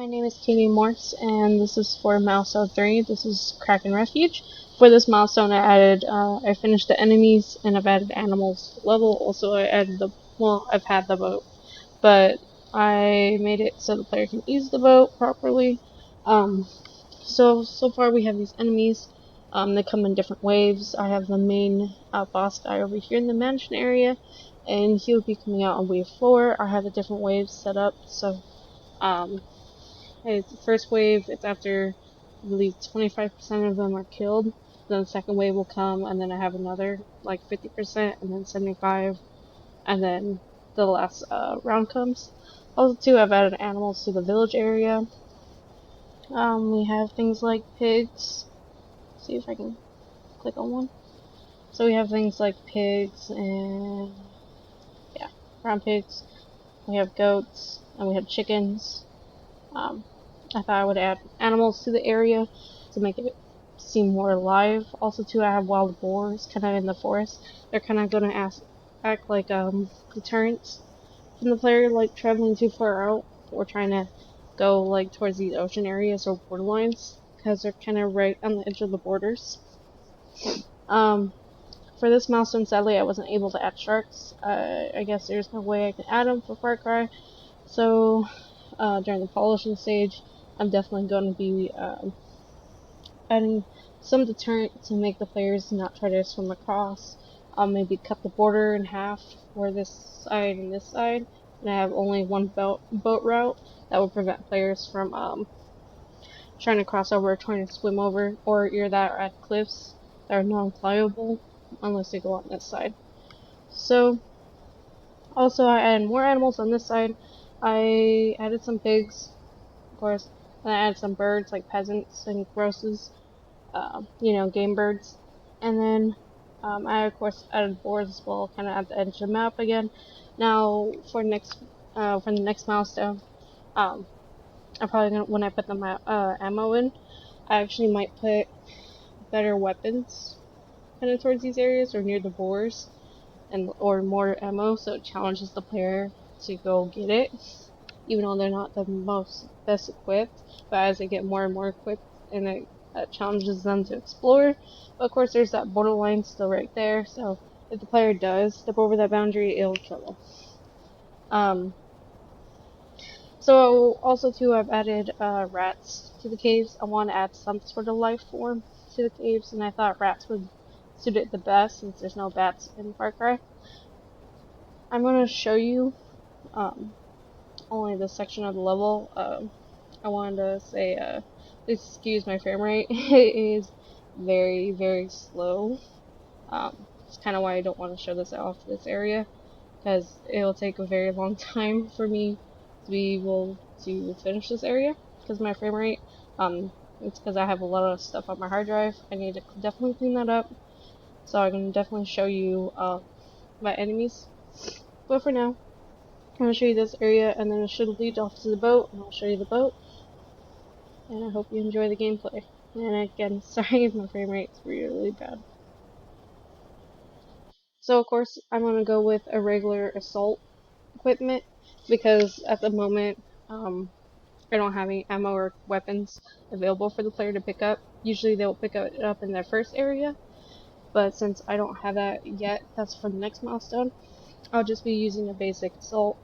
My name is Katie Morse, and this is for Milestone 3. This is Kraken Refuge. For this milestone, I finished the enemies, and I've added animals to the level. Also, I've had the boat, but I made it so the player can use the boat properly. So far we have these enemies. They come in different waves. I have the main boss guy over here in the mansion area, and he'll be coming out on wave 4. I have the different waves set up, so the first wave, it's after, I believe, 25% of them are killed. Then the second wave will come, and then I have another, like, 50%, and then 75%, and then the last round comes. Also, too, I've added animals to the village area. We have things like pigs. See if I can click on one. So we have things like pigs and, yeah, brown pigs. We have goats, and we have chickens. I thought I would add animals to the area to make it seem more alive. Also, too, I have wild boars kind of in the forest. They're kind of going to act like deterrents from the player, like traveling too far out or trying to go like towards these ocean areas or borderlines, because they're kind of right on the edge of the borders. For this milestone, sadly, I wasn't able to add sharks. I guess there's no way I can add them for Far Cry. So during the polishing stage, I'm definitely going to be adding some deterrent to make the players not try to swim across. I'll maybe cut the border in half for this side and this side, and I have only one boat route that will prevent players from trying to cross over or trying to swim over, or either that or at cliffs that are non-flyable unless they go on this side. So, also I added more animals on this side. I added some pigs, of course, and I added some birds like peasants and grosses. Game birds. And then I of course added boars as well, kind of at the edge of the map again. Now for the next milestone, I'm probably gonna, when I put the ammo in, I actually might put better weapons kind of towards these areas or near the boars, or more ammo, so it challenges the player to go get it, even though they're not the best equipped. But as they get more and more equipped, and it challenges them to explore. But of course, there's that borderline still right there, so if the player does step over that boundary, it'll kill them. So also too, I've added rats to the caves. I want to add some sort of life form to the caves, and I thought rats would suit it the best since there's no bats in Far Cry. I'm going to show you only this section of the level. I wanted to say, please excuse my frame rate. It is very, very slow. It's kind of why I don't want to show this off this area, because it'll take a very long time for me to be able to finish this area, because my frame rate, it's because I have a lot of stuff on my hard drive. I need to definitely clean that up, so I can definitely show you my enemies. But for now, I'm going to show you this area, and then it should lead off to the boat, and I'll show you the boat. And I hope you enjoy the gameplay. And again, sorry if my frame rate's really bad. So of course, I'm going to go with a regular assault equipment, because at the moment, I don't have any ammo or weapons available for the player to pick up. Usually they'll pick it up in their first area, but since I don't have that yet, that's for the next milestone, I'll just be using a basic assault.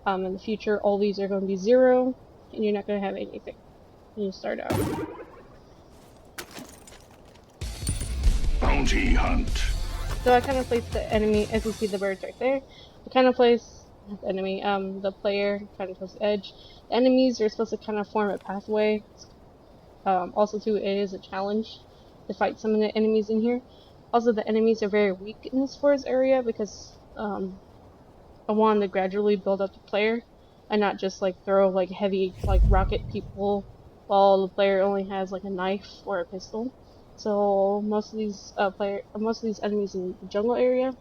In the future, all these are going to be 0, and you're not going to have anything when you start out. Bounty hunt. So I kind of place the enemy, as you see the birds right there. I kind of place the enemy, the player kind of towards the edge. The enemies are supposed to kind of form a pathway. Also, too, it is a challenge to fight some of the enemies in here. Also, the enemies are very weak in this forest area, because I wanted to gradually build up the player and not just like throw like heavy like rocket people while the player only has like a knife or a pistol. So most of these enemies in the jungle area,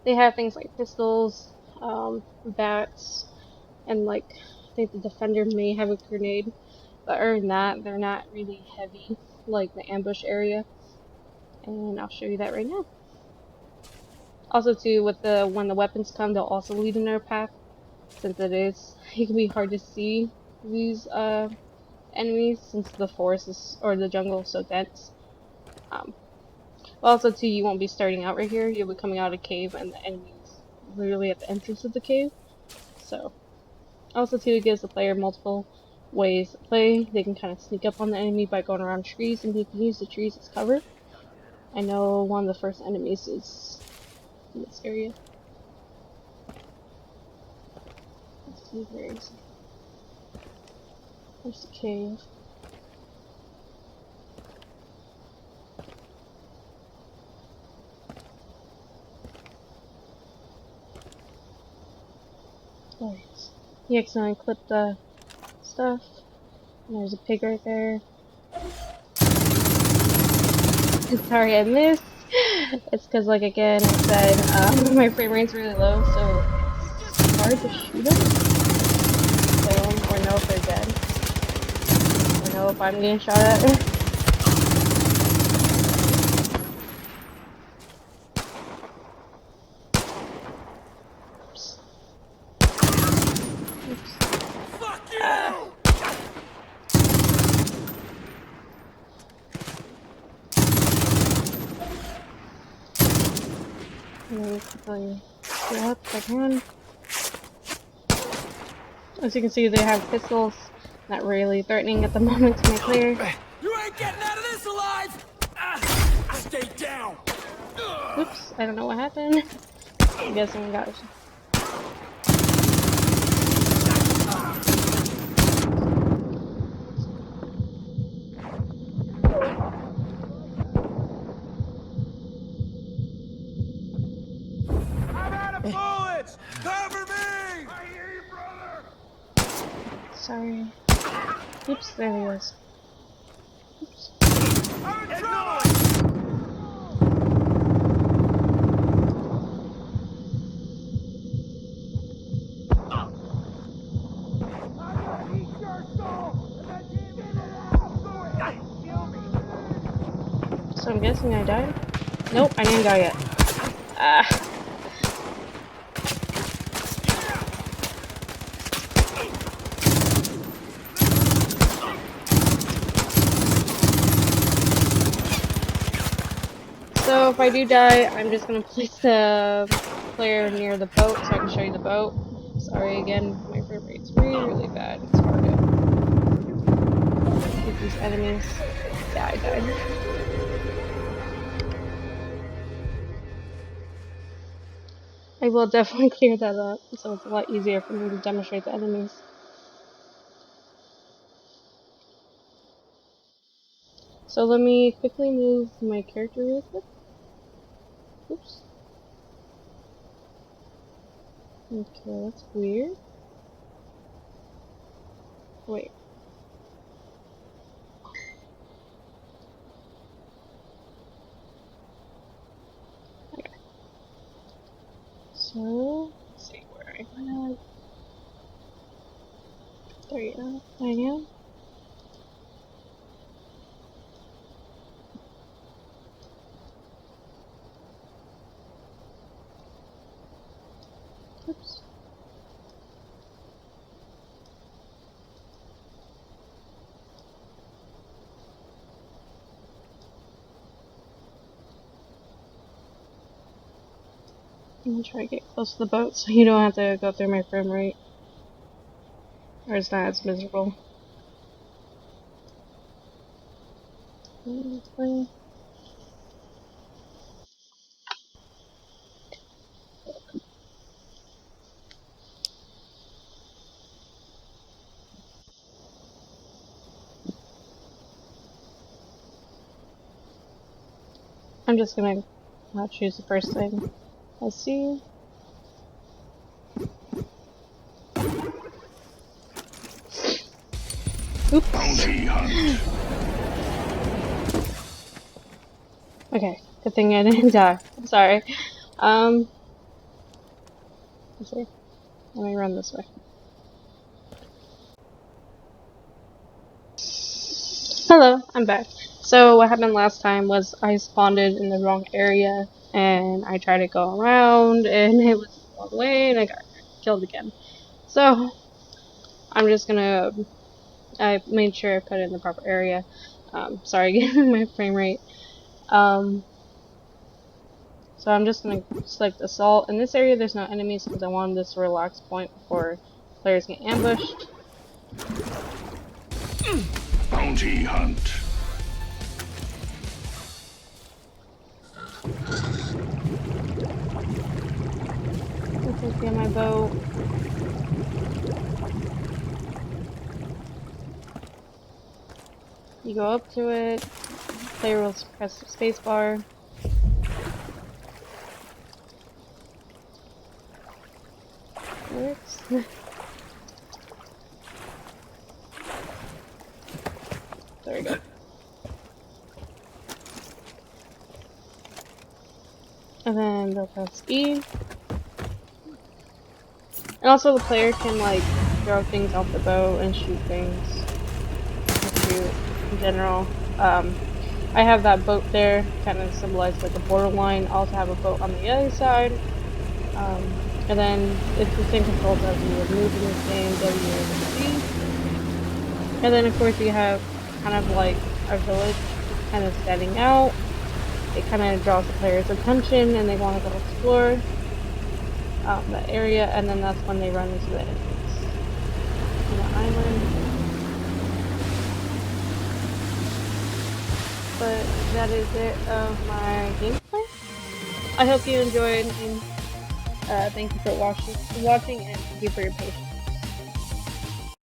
they have things like pistols, bats, and like I think the defender may have a grenade. But other than that, they're not really heavy like the ambush area. And I'll show you that right now. Also too, when the weapons come, they'll also lead in their path, since it can be hard to see these enemies since the forest is, or the jungle is so dense. Um, Also, too, you won't be starting out right here. You'll be coming out of a cave, and the enemy's literally at the entrance of the cave. So, also, too, it gives the player multiple ways to play. They can kind of sneak up on the enemy by going around trees, and you can use the trees as cover. I know one of the first enemies is in this area. Let's see, where is he? There's the cave. There he is. He accidentally clipped the stuff. And there's a pig right there. Sorry, I missed. It's because, like, again, I said, my frame rate's really low, so it's hard to shoot them, kill them, or know if they're dead, or know if I'm getting shot at. Oops. Oops. Fuck you! Let me quickly get up if I can. As you can see, they have pistols. Not really threatening at the moment to my player. You ain't getting out of this alive! Stay down! Oops, I don't know what happened. I guess someone got it. I'm out of bullets! Cover me! I hear you, brother! Sorry. Oops, there he is. Oops. I'm in trouble! So I'm guessing I died? Nope, I didn't die yet. Ah. So if I do die, I'm just gonna place the player near the boat so I can show you the boat. Sorry again, my frame rate's really bad. It's hard to get these enemies. Yeah, I died. I will definitely clear that up, so it's a lot easier for me to demonstrate the enemies. So let me quickly move my character real quick. Oops. Okay, that's weird. Wait. Okay. So, let's see where I went. There you go. I am. Oops. I'm gonna try to get close to the boat so you don't have to go through my frame rate. Or it's not as miserable. I'm just gonna choose the first thing I see. Oops. Bounty hunt. Okay, good thing I didn't die. I'm sorry. Let's see. Let me run this way. Hello, I'm back. So what happened last time was I spawned in the wrong area and I tried to go around and it was the wrong way and I got killed again. So I'm just gonna, I made sure I put it in the proper area. Sorry, getting my frame rate. So I'm just gonna select assault. In this area there's no enemies because I wanted this relax point before players get ambushed. Bounty hunt. Let's get my boat. You go up to it. Player will press the spacebar. Works. There we go. And then they'll press E. And also the player can like throw things off the boat and shoot things. Shoot in general. I have that boat there, kind of symbolized like a borderline. I also have a boat on the other side. And then it's the same controls as you would move in the same WC. And then of course you have kind of like a village kind of standing out. It kind of draws the player's attention and they want to go explore that area, and then that's when they run into the enemies on the island. But that is it of my gameplay. I hope you enjoyed, and thank you for watching and thank you for your patience.